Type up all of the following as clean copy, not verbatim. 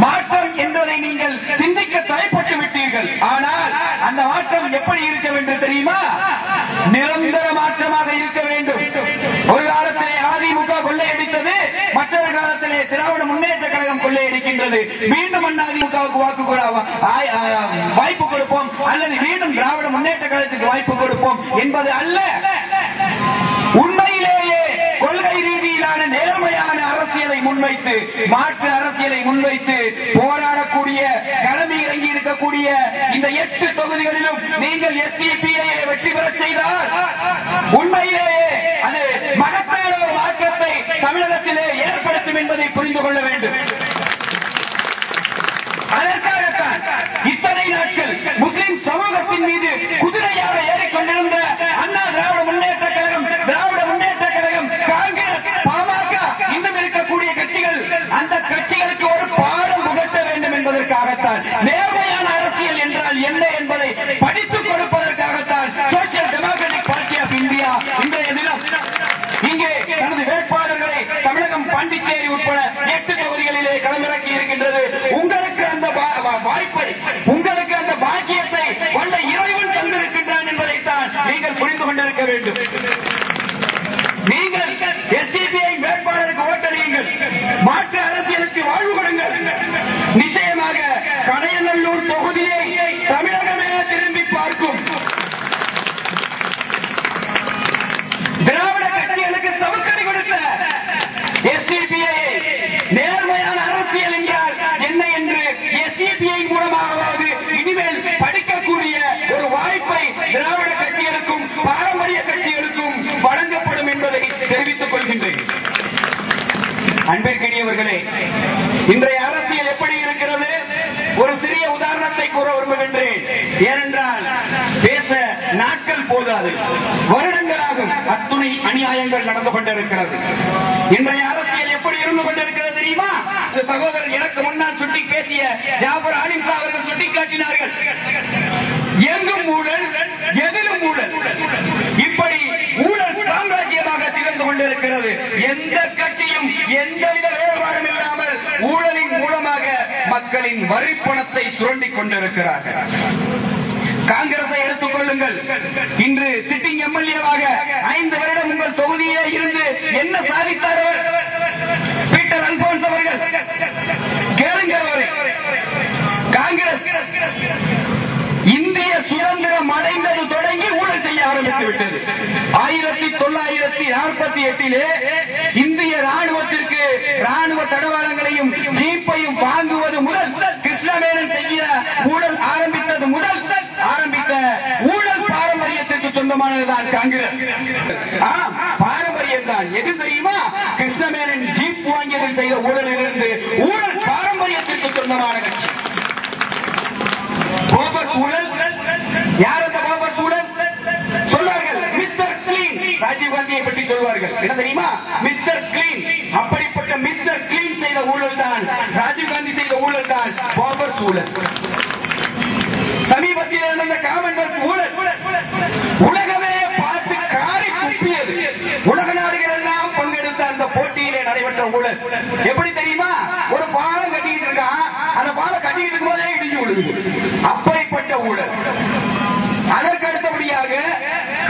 மாற்றம் என்பதை நீங்கள் சிந்திக்க தலைப்பட்டு விட்டீர்கள். ஆனால் அந்த மாற்றம் எப்படி இருக்க வேண்டும் தெரியுமா? நிரந்தர மாற்றமாக இருக்க வேண்டும். ஒரு காலத்திலே அதிமுக கொள்ளையடித்தது, மற்றொரு காலத்திலே திராவிட முன்னேற்ற கழகம் கொள்ளையடிக்கின்றது. மீண்டும் அதிமுகவுக்கு வாய்ப்பு கொடுப்போம் அல்லது மீண்டும் திராவிட முன்னேற்ற கழகத்துக்கு வாய்ப்பு கொடுப்போம் என்பது அல்ல. உண்மையிலேயே கொள்கை ரீதியிலான நேர்மையான அரசியலை முன்வைத்து, மாற்று அரசியலை முன்வைத்து போராடக்கூடிய, களமி இறங்கி இருக்கக்கூடிய இந்த 8 தொகுதிகளிலும் நீங்கள் SDPI வெற்றி பெறச் செய்தால் உண்மையிலேயே அது மகத்தான ஒரு மாற்றத்தை தமிழகத்திலே ஏற்படுத்தும் என்பதை புரிந்து கொள்ள வேண்டும். அதற்காகத்தான் இத்தனை நாட்கள் முஸ்லிம் சமூகத்தின் மீது குதிரையாக ஏறிக்கொண்டிருந்த அண்ணா திராவிட முன்னேற்ற கழகம், திராவிட முன்னேற்ற கழகம், காங்கிரஸ், பாமக, இன்னும் இருக்கக்கூடிய கட்சிகள், அந்த கட்சிகளுக்கு ஒரு பாடம் புகட்ட வேண்டும் என்பதற்காகத்தான், நேர்மையான அரசியல் என்றால் என்ன என்பதை படித்துக் கொடுப்பதற்காகத்தான் social democratic party of India இன்றைய தினம் இங்கே தனது வேட்பாளர்களை தமிழகம், பாண்டிச்சேரி உட்பட 8 தொகுதிகளிலே களமிறக்கி இருக்கின்றது. உங்களுக்கு அந்த வாய்ப்பை, உங்களுக்கு அந்த பாக்கியத்தை வல்ல இறைவன் தந்திருக்கின்றான் என்பதைத்தான் நீங்கள் புரிந்து கொண்டிருக்க வேண்டும். நீங்கள் SDPI வேட்பாளருக்கு ஓட்டளியுங்கள், மாற்று அரசியலுக்கு வாழ்வு கொடுங்கள். நிச்சயமாக கடையநல்லூர் தொகுதியை தமிழகமே திரும்பி பார்க்கும். திராவிட கட்சிகளுக்கு சவுக்கடி கொடுத்த SDPI நேர்மையான அரசியல் என்றால் என்ன என்று SDPI மூலமாகவாவது இனிமேல் படிக்கக்கூடிய ஒரு வாய்ப்பை திராவிட கட்சிகளுக்கும் பாரம்பரிய கட்சிகளுக்கும் வழங்கப்படும் என்பதை தெரிவித்துக் கொள்கின்றேன். அன்பிற்கினியவர்களே, இன்றைய அரசியல் எப்படி இருக்கிறது? ஒரு சிறிய உதாரணத்தை கூற விரும்புகின்றேன். ஏனென்றால் பேச நாட்கள் போதாது, வருடங்களாகும். அத்துணை அநியாயங்கள் நடந்து கொண்டிருக்கிறது. இன்றைய அரசியல் எப்படி இருந்து கொண்டிருக்கிறது தெரியுமா? சகோதரர் எனக்கு முன்னால் சுட்டி பேசிய ஜாபர் ஆலிம்சா அவர்கள் சுட்டிக்காட்டினார்கள். எங்கும் ஊழல், எதிலும் ஊழல், இப்படி ஊழல் சாம்ராஜ்யமாக திகழ்ந்து கொண்டிருக்கிறது. எந்த கட்சியும் எந்தவித வேறுபாடும் இல்லாமல் ஊழலின் மூலமாக மக்களின் வரிப்பணத்தை சுரண்டிக் கொண்டிருக்கிறார்கள். காங்கிரஸை எடுத்துக் கொள்ளுங்கள். இன்று சிட்டிங் எம்எல்ஏவாக 5 வருடம் உங்கள் தொகுதியிலே இருந்து என்ன சாதித்தார் அவர்? பீட்டர் அல்போன்ஸ் அவர்கள். கேளுங்கள் அவரை. காங்கிரஸ் இந்திய சுதந்திரம் அடைந்தது தொடங்கி ஊழல் செய்ய ஆரம்பித்து விட்டது. 1948 இந்திய ராணுவத்திற்கு ராணுவ தடவாளங்களையும் ஜீப்பையும் வாங்குவது முதல், கிருஷ்ணமேனன் செய்ய ஊழல் ஆரம்பித்தது முதல் ஆரம்பித்த ஊழல் பாரம்பரியத்திற்கு சொந்தமானதுதான் காங்கிரஸ். பாரம்பரியம் தான். எது தெரியுமா? கிருஷ்ணமேனன் ஜீப் வாங்கியதில் செய்த ஊழலிலிருந்து ஊழல் பாரம்பரியத்திற்கு சொந்தமான கட்சி. போபர்ஸ் ஊழல். யார் அந்த போபர்ஸ் ஊழல்? சொல்வார்கள் மிஸ்டர் கிளீன். ராஜீவ்காந்தியை பற்றி சொல்வார்கள். என்ன தெரியுமா? Mister clean. அப்படிப்பட்ட மிஸ்டர் கிளீன் செய்த ஊழல் தான், ராஜீவ்காந்தி செய்த ஊழல் தான் போபர்ஸ் ஊழல். சமீபத்தில் நடந்த காமன்வெல்த் ஊழல் உலகமே பார்த்து காரி துப்பியது. உலக நாடுகள் எல்லாம் பங்கெடுத்த அந்த போட்டியிலே நடைபெற்ற ஊழல் எப்படி தெரியுமா? ஒரு பாலம் கட்டிட்டு இருக்கான், அந்த பாலம் கட்டிட்டு இருக்கும் போதே இடிஞ்சு விழுது. அப்படிப்பட்ட ஊழல். அதற்கு அடுத்தபடியாக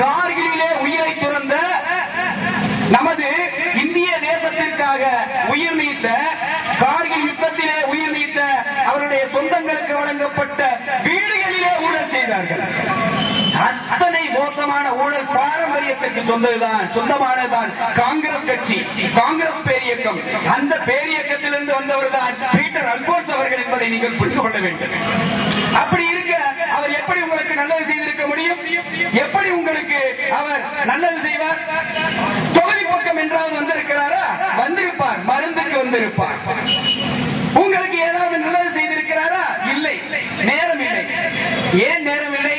கார்கிலே உயிரை துறந்த, நமது இந்திய தேசத்திற்காக உயிர் நீத்த, கார்கில் யுத்தத்திலே உயிர் நீத்த அவருடைய சொந்தங்களுக்கு வழங்கப்பட்ட வீடுகளிலே ஊழல் செய்தார்கள். அத்தனை மோசமான ஊழல் பாரம்பரியத்திற்கு சொந்தமானதான் காங்கிரஸ் கட்சி, காங்கிரஸ் பேரியக்கம். அந்த பேரியக்கத்திலிருந்து வந்தவர் தான் பீட்டர் அல்போன்ஸ் அவர்கள் என்பதை நீங்கள் புரிந்து கொள்ள வேண்டும். அப்படி இருக்க அவர் எப்படி உங்களுக்கு நல்லது செய்திருக்க முடியும்? எப்படி உங்களுக்கு அவர் நல்லது செய்வார்? தொகுதி பக்கம் என்றாவது வந்திருக்கிறாரா? வந்திருப்பார், மருந்துக்கு வந்திருப்பார். உங்களுக்கு ஏதாவது நல்லது செய்திருக்கிறாரா? இல்லை, நேரம் இல்லை. ஏன் நேரம் இல்லை?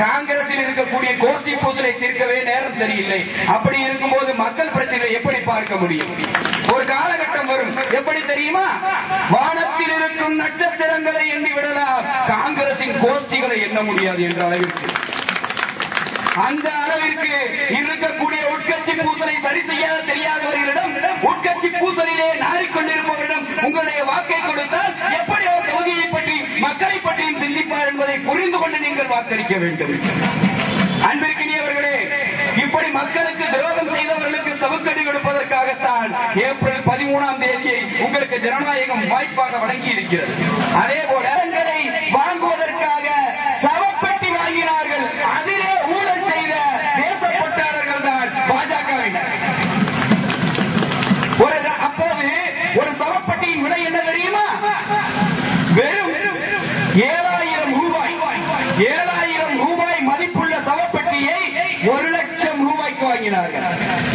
காங்கிரஸில் இருக்கக்கூடிய கோஷ்டி பூசலை தீர்க்கவே நேரம் சரியில்லை. அப்படி இருக்கும்போது மக்கள் பிரச்சனை எப்படி பார்க்க முடியும்? ஒரு காலகட்டம் வரும், எப்படி தெரியுமா? வானத்தில் இருக்கும் நட்சத்திரங்களை எண்ணி விடலாம், காங்கிரசின் கோஷ்டிகளை எண்ண முடியாது என்ற அளவிற்கு. அந்த அளவிற்கு இருக்கக்கூடிய உட்கட்சி பூசலை சரி செய்ய தெரியாதவர்களிடம், உட்கட்சி பூசலிலே நாறிக்கொண்டிருப்பவரிடம் உங்களுடைய வாக்கு வாக்களிக்க வேண்டும். அன்பிற்கினியவர்களே, இப்படி மக்களுக்கு துரோகம் செய்தவர்களுக்கு சவுக்கடி கொடுப்பதற்காகத்தான் ஏப்ரல் 13ஆம் தேதியை உங்களுக்கு ஜனநாயகம் வாய்ப்பாக வழங்கி இருக்கிறது. அதே போல வாங்குவதற்காக சவப்பெட்டி வாங்கினார்கள். அதிலே ஊழல் செய்த தேசப்பட்டாளர்கள் தான் பாஜகவினர். அப்போது ஒரு சவப்பெட்டியின் விலை என்ன தெரியுமா? வெறும் 7,000 ரூபாய். 7,000 ரூபாய் மதிப்புள்ள சவப்பெட்டியை 1 லட்சம் ரூபாய்க்கு வாங்கினார்கள்.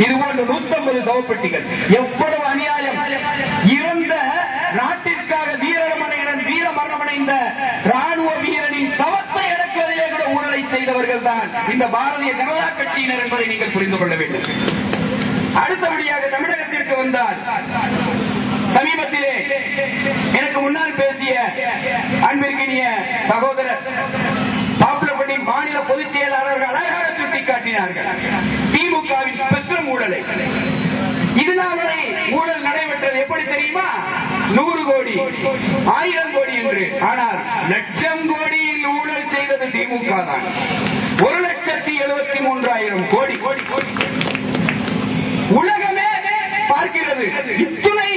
இது போன்ற 150 சவப்பெட்டிகள். எவ்வளவு அநியாயம்! இறந்த நாட்டிற்காக வீரமரணமடைந்த ராணுவ வீரனின் சவத்தை அடக்குவதிலே கூட ஊழலை செய்தவர்கள் தான் இந்த பாரதிய ஜனதா கட்சியினர் என்பதை நீங்கள் புரிந்து கொள்ள வேண்டும். அடுத்தபடியாக தமிழகத்திற்கு வந்தால், சமீபத்திலே எனக்கு முன்னால் பேசிய அன்பிற்கினிய சகோதரர் பாப்புலர் மாநில பொதுச் செயலாளர்கள் அழகாக சுட்டிக்காட்டினார்கள் திமுகவின் ஸ்பெக்ட்ரம் ஊழலை. இதுநாளை ஊழல் நடைபெற்றது எப்படி தெரியுமா? 100 கோடி, 1000 கோடி என்று. ஆனால் லட்சம் கோடியில் ஊழல் செய்தது திமுக தான். 1,73,000 கோடி. உலகமே பார்க்கிறது. இத்துணை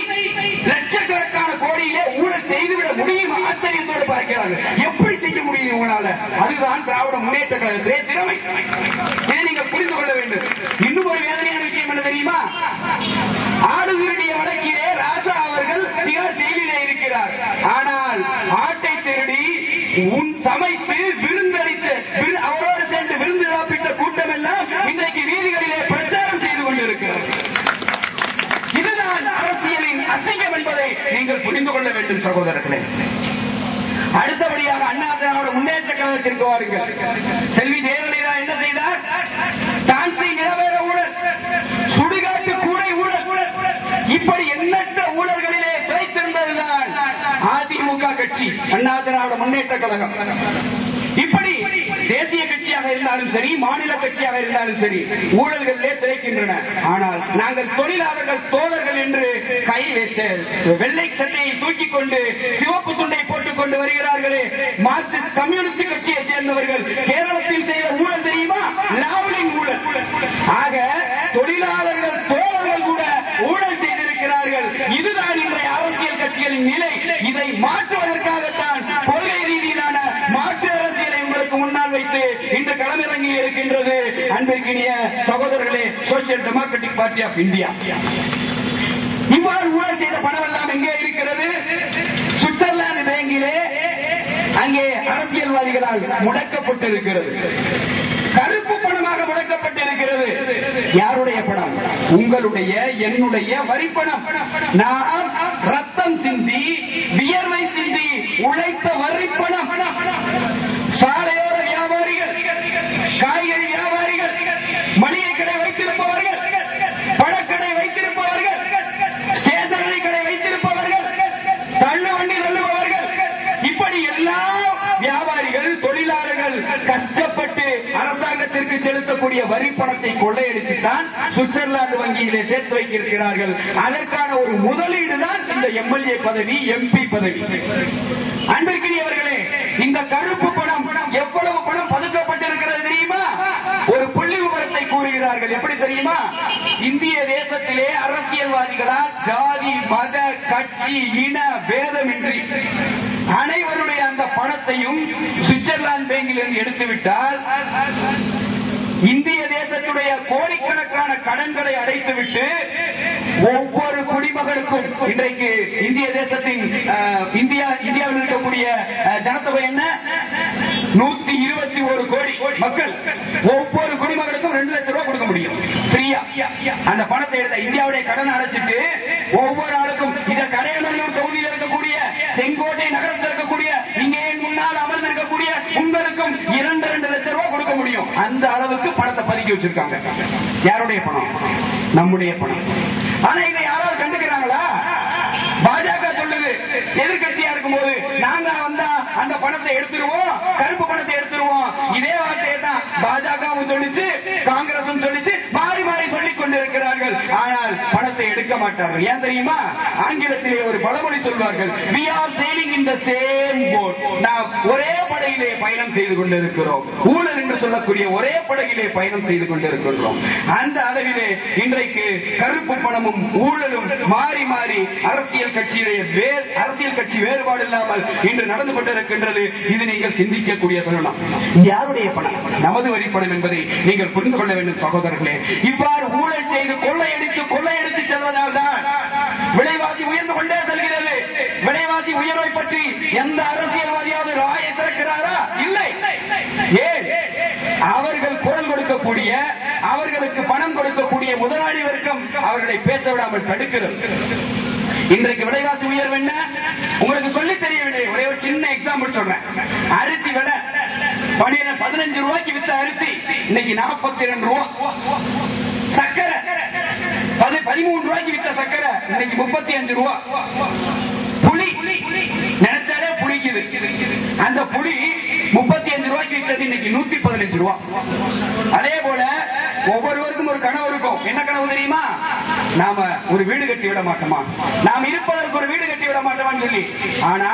லட்சக்கணக்கான கோடியிலே ஊழல் செய்துவிட முடியும். ஆச்சரியத்தோடு பார்க்கிறார்கள். எப்படி செய்ய முடியும் உங்களால? அதுதான் திராவிட முன்னேற்ற கழகத்திலே திறமை. இதை நீங்கள் புரிந்து கொள்ள வேண்டும். இன்னும் ஒரு வேதனையான விஷயம் என்ன தெரியுமா? ஆடு திருடிய வழக்கிலே ராஜா அவர்கள் திகார் ஜெயிலிலே இருக்கிறார். ஆனால் ஆட்டை திருடி சமைத்து விருந்தளித்து அவரோடு சேர்ந்து விருந்து சாப்பிட்ட கூட்டம் எல்லாம் இன்றைக்கு வீதிகளிலே பிரச்சாரம் செய்து கொண்டிருக்கிறது. இதுதான் அரசியலின் அசிங்கம் என்பதை நீங்கள் புரிந்து கொள்ள வேண்டும் சகோதரர்களே. அடுத்தபடியாக அண்ணா திராவிட முன்னேற்ற கழகத்திற்கு வாருங்கள். செல்வி ஜெயலலிதா என்ன செய்தார்? டான்சி நிலவேற ஊழல், சுடுகாட்டு கூடை ஊழல், இப்படி எண்ணற்ற ஊழல்களிலே திளைத்திருந்ததுதான் அதிமுக கட்சி, அண்ணா திராவிட முன்னேற்ற கழகம். இப்படி தேசிய கட்சியாக இருந்தாலும் சரி, மாநில கட்சியாக இருந்தாலும் சரி, ஊழல்களிலே திளைக்கின்றன. ஆனால் நாங்கள் தொழிலாளர்கள் தோழர்கள் என்று கை வச்ச வெள்ளை சட்டையை தூக்கிக் கொண்டு சிவப்பு துண்டை போட்டுக் கொண்டு வருகிறார்களே மார்க்சிஸ்ட் கம்யூனிஸ்ட் கட்சியை சேர்ந்தவர்கள், கேரளத்தில் செய்த ஊழல் தெரியுமா? லாவ்லின் ஊழல். ஆக தொழிலாளர்கள் தோழர்கள் கூட ஊழல் செய்திருக்கிறார்கள். இதுதான் இன்றைய அரசியல் கட்சிகளின் நிலை. இதை மாற்றுவதற்காகத்தான் கொள்கை ரீதியிலான மாற்று அரசியலை உங்களுக்கு முன்னால் வைத்து இன்று களமிறங்கி இருக்கின்றது அன்பிற்கினிய சகோதரர்களே Social democratic party of India. இவ்வாறு ஊழல் செய்த பணம் எல்லாம் எங்கே இருக்கிறது? சுவிட்சர்லாந்து பேங்கிலே அங்கே அரசியல்வாதிகளால் முடக்கப்பட்டிருக்கிறது. கருப்பு பணமாக முடக்கப்பட்டிருக்கிறது. யாருடைய பணம்? உங்களுடைய, என்னுடைய வரி பணம். நாம் ரத்தம் சிந்தி வியர்வை சிந்தி உழைத்த வரி பணம். சாலையோர வியாபாரிகள், காய்கறி வியாபாரிகள், மளிகை கடை வைத்திருப்பவர்கள், பழக்கடை வைத்திருப்பவர்கள், ஸ்டேஷனரி கடை வைத்திருப்பவர்கள், தள்ளு வண்டி தள்ளுபவர்கள், இப்படி எல்லா வியாபாரிகள் தொழிலாளர்கள் கஷ்டப்பட்டு அரசாங்கத்திற்கு செலுத்தக்கூடிய வரி பணத்தை கொள்ளையடித்துத்தான் சுவிட்சர்லாந்து வங்கியிலே சேர்த்து வைத்திருக்கிறார்கள். அதற்கான ஒரு முதலீடு தான் இந்த எம்எல்ஏ பதவி, எம்பி பதவி. அன்பிற்கினியவர்களே, இந்த கருப்பு பணம் எவ்வளவு பணம் பதுக்கப்பட்டிருக்கிறது தெரியுமா? ஒரு புள்ளி விவரத்தை கூறுகிறார்கள். எப்படி தெரியுமா? இந்திய தேசத்திலே அரசியல்வாதிகளால் ஜாதி, மத, கட்சி, இன பேதமின்றி அனைவருடைய அந்த பணத்தையும் சுவிட்சர்லாந்து பேங்கிலிருந்து எடுத்துவிட்டால் இந்திய தேசத்துடைய கோடிக்கணக்கான கடன்களை அடைத்துவிட்டு ஒவ்வொரு குடிமகனுக்கும் இன்றைக்கு இந்திய தேசத்தின் இந்தியாவில் இருக்கக்கூடிய ஜனத்தொகை என்ன? 121 கோடி மக்கள். ஒவ்வொரு குடிமகனுக்கும் 2 லட்சம் ரூபாய் கொடுக்க முடியும் ஃப்ரீயா. அந்த பணத்தை எடுத்த இந்தியாவுடைய கடன் அடைச்சிட்டு ஒவ்வொரு ஆளுக்கும் இந்த கடையநல்லூர் தொகுதியில் இருக்கக்கூடிய, செங்கோட்டை நகரத்தில் இருக்கக்கூடிய, இங்கே முன்னால் அமர்ந்திருக்கக்கூடிய உங்களுக்கும் 2 லட்சம் ரூபாய் கொடுக்க முடியும். அந்த அளவுக்கு பணத்தை பதுக்கி வச்சிருக்காங்க. யாருடைய பணம்? நம்முடைய பணம். ஆனா இதை யாராவது கண்டுக்கிறாங்களா? பாஜக சொல்லுது, எதிர்கட்சியா இருக்கும் போது நாங்க வந்தா அந்த பணத்தை எடுத்துருவோம், கருப்பு பணத்தை எடுத்துருவோம். இதே வார்த்தையை தான் பாஜகவும் சொல்லிச்சு, காங்கிரசும் சொல்லிச்சு, மாறி மாறி சொல்லிக் கொண்டிருக்கிறார்கள். ஆனால் பணத்தை எடுக்க மாட்டார்கள். ஏன் தெரியுமா? ஆங்கிலத்திலே ஒரு பழமொழி சொல்வார்கள், we are sailing in the same boat. நாம் ஒரே படகிலே பயணம் செய்து கொண்டிருக்கிறோம். ஊழல் என்று சொல்லக்கூடிய ஒரே படகிலே பயணம் செய்து கொண்டிருக்கின்றோம். அந்த அளவிலே இன்றைக்கு கருப்பு பணமும் ஊழலும் மாறி மாறி அரசியல் கட்சி வேறுபாடு இல்லாமல் இன்று நடந்து கொண்டிருக்கின்றது. இது நீங்கள் சிந்திக்கக்கூடிய தருணம். யாருடைய பணம்? நமது வரி பணம் என்பதை நீங்கள் புரிந்து கொள்ள வேண்டும் சகோதரர்களே. இவ்வாறு ஊழல் செய்து கொள்ளையடித்து செல்வதால் தான் விலைவாசி உயர்ந்து கொண்டே செல்கிறது. விலைவாசி உயர்வை பற்றி எந்த அரசியல்வாதியாவது வாயை திறக்கிறாரா? இல்லை. ஏன்? அவர்கள் குரல் கொடுக்கக்கூடிய, அவர்களுக்கு பணம் கொடுக்கக்கூடிய முதலாளி வர்க்கம் அவர்களை பேச விடாமல் தடுக்கிறது. இன்றைக்கு விலைவாசி உயர்வு என்ன உங்களுக்கு சொல்லி தெரியவில்லை. ஒரே ஒரு சின்ன எக்ஸாம்பிள் சொல்றேன். அரிசி விலை 15 ரூபாய்க்கு வித்த அரிசி இன்னைக்கு 42 ரூபாய். சக்கரை 13 ரூபாய்க்கு வித்த சக்கரை இன்னைக்கு 35 ரூபாய். புளி நினைச்சாலே புளிக்குது. அந்த புளி 35 ரூபாய்க்கு வித்தது இன்னைக்கு 115 ரூபாய். அதே போல ஒவ்வொருவருக்கும் ஒரு கனவு இருக்கும். என்ன கனவு தெரியுமா? நாம ஒரு வீடு கட்டி விட மாட்டோமா, நாம் இருப்பதற்கு ஒரு வீடு கட்டி விட மாட்டோமான்னு சொல்லி. ஆனா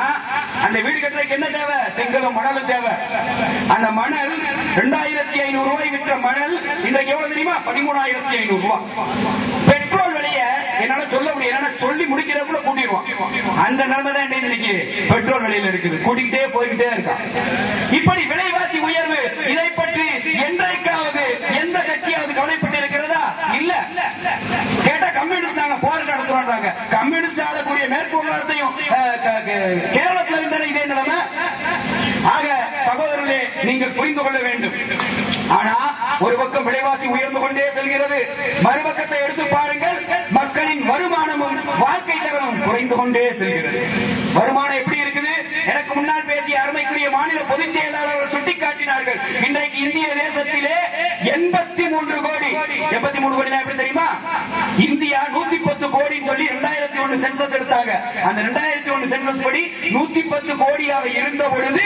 அந்த வீடு கட்டுறதுக்கு என்ன தேவை? செங்கலும் மணலும் தேவை. அந்த மணல் 2500 ரூபாய் விற்ற மணல் இன்றைக்கு எவ்வளவு தெரியுமா? 13500 ரூபாய். பெட்ரோல் விலைய என்னால சொல்ல முடியும், சொல்லி முடிக்கிறதுக்குள்ள கூட்டிடுவோம். அந்த நிலைமை தான் இன்னைக்கு பெட்ரோல் விலையில இருக்குது. கூட்டிக்கிட்டே போய்கிட்டே இருக்கான். இப்படி விலைவாசி உயர்வு, இதை பற்றி என்றைக்காவது எந்த கட்சியாவது கவலைப்பட்டு இருக்கிறதா? இல்ல. கேட்டா கம்யூனிஸ்ட் நாங்க போராட்டம் நடத்துறாங்க. கம்யூனிஸ்ட் ஆளக்கூடிய மேற்கு வங்காளத்தையும் கேரளத்தில் இருந்தாலும் இதே நிலைமை. ஆக சகோதரர்களே, நீங்கள் புரிந்து கொள்ள வேண்டும். ஆனா ஒரு பக்கம் விலைவாசி உயர்ந்து கொண்டே செல்கிறது, மறுபக்கத்தை எடுத்து பாருங்கள், மக்களின் வருமானமும் வாழ்க்கை தரமும் குறைந்து கொண்டே செல்கிறது. வருமானம் எப்படி இருக்குது? எனக்கு முன்னால் பேசிய அருமைக்குரிய மாநில பொதுச் செயலாளர்கள் சுட்டிக்காட்டினார்கள். இன்றைக்கு இந்திய தேசத்திலே 83 கோடி. 83 கோடி எப்படி தெரியுமா? இந்தியா 110 கோடி சொல்லி 2001 சென்சஸ் எடுத்தாங்க. அந்த 2001 சென்சஸ் படி 110 கோடியாக இருந்த பொழுது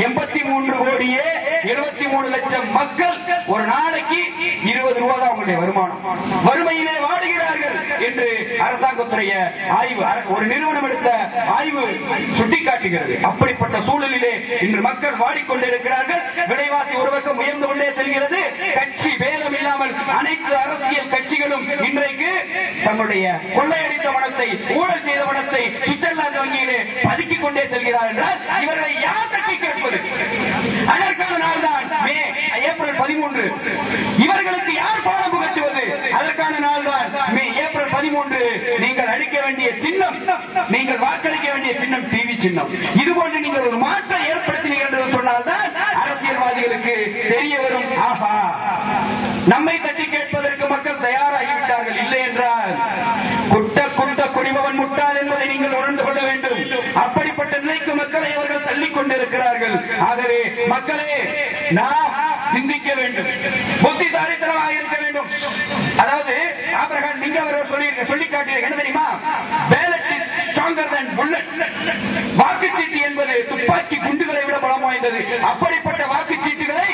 83 கோடியே 73 லட்சம் மக்கள் ஒரு நாளைக்கு 20 ரூபாய் தான் அவங்களுடைய வருமானம். வறுமையிலே வாடுகிறார்கள் என்று அரசாங்கத்துடைய ஆய்வு, ஒரு நிறுவனம் எடுத்த ஆய்வு சுட்டிக்காட்டுகிறது. அப்படிப்பட்ட சூழலிலே இன்று மக்கள் வாடிக்கொண்டிருக்கிறார்கள். விலைவாசி ஒரு பக்கம் உயர்ந்து கொண்டே செல்கிறது. கட்சி பேதம் இல்லாமல் அனைத்து அரசியல் கட்சிகளும் இன்றைக்கு தங்களுடைய கொள்ளையடித்த பணத்தை, ஊழல் செய்த பணத்தை சுவிட்சர்லாந்து வங்கியிலே பதுக்கிக் கொண்டே செல்கிறார் என்றால் இவர்களை யார் தட்டி கேட்பது? அதற்கான நாள் தான் ஏப்ரல் 13. இவர்களுக்கு யார் பாடம் புகட்டுவது? அதற்கான நாள் தான் ஏப்ரல் 13. நீங்கள் அளிக்க வேண்டிய சின்னம், நீங்கள் வாக்களிக்க வேண்டிய சின்னம் டிவி சின்னம். இதுபோன்று நீங்கள் ஒரு மாற்றம் ஏற்படுத்தினீர்கள் என்று சொன்னால்தான் அரசியல்வாதிகளுக்கு தெரிய வரும், ஆஹா நம்மை தட்டி கேட்பதற்கு மக்கள் தயாராகிவிட்டார்கள். இல்லை என்றால் குட்ட குடிபவன் முட்டாள் என்பதை நீங்கள் உணர்ந்து கொள்ள வேண்டும். அப்படிப்பட்ட நிலைக்கு மக்களை அவர்கள் தள்ளிக் கொண்டிருக்கிறார்கள். ஆகவே மக்களே, நாம் சிந்திக்க வேண்டும், புத்திசாலித்தனமாக இருக்க வேண்டும். அதாவது ஆபிரகாம் நீங்க அவர்கள் சொல்லி காட்டிய என்ன தெரியுமா? Ballot is stronger than bullet. வாக்குச்சீட்டு என்பது துப்பாக்கி குண்டுகளை விட பலம் வாய்ந்தது. அப்படிப்பட்ட வாக்குச்சீட்டுகளை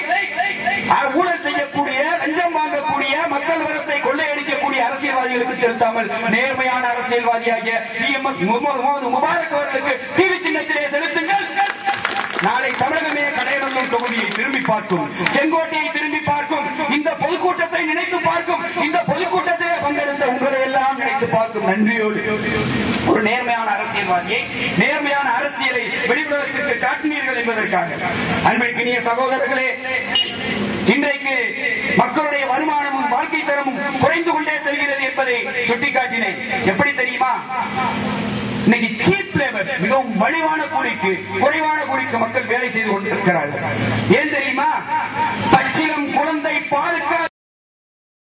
ஊழல் செய்யக்கூடிய, லஞ்சம் வாங்கக்கூடிய, மக்கள் வரத்தை கொள்ளையடிக்கக்கூடிய அரசியல்வாதிகளுக்கு செலுத்தாமல் நேர்மையான அரசியல்வாதியாகிய EMS முபாரக் அவர்களுக்கு டிவி சின்னத்திலே செலுத்துங்கள். நாளை தமிழகமே கடையநல்லூர் தொகுதியை திரும்பி பார்க்கும், செங்கோட்டையை திரும்பி பார்க்கும், இந்த பொதுக்கூட்டத்தை நினைத்து பார்க்கும், இந்த பொதுக்கூட்டத்திலே பங்கெடுத்த உங்களை எல்லாம் நினைத்து பார்க்கும். நன்றியோடு ஒரு நேர்மையான அரசியல்வாதியை, நேர்மையான அரசியலை வெளியுலகத்திற்கு காட்டினீர்கள் என்பதற்காக. அன்பிற்கினிய சகோதரர்களே, இன்றைக்கு மக்களுடைய வருமானமும் வாழ்க்கை தரமும் குறைந்து கொண்டே செல்கிறது என்பதை சுட்டிக்காட்டினேன். எப்படி தெரியுமா? இன்னைக்கு சீப் லேபர், மிகவும் மலிவான கூலிக்கு, குறைவான கூலிக்கு மக்கள் வேலை செய்து கொண்டிருக்கிறார்கள். ஏன் தெரியுமா? பச்சிலம் குழந்தை பாலுக்கு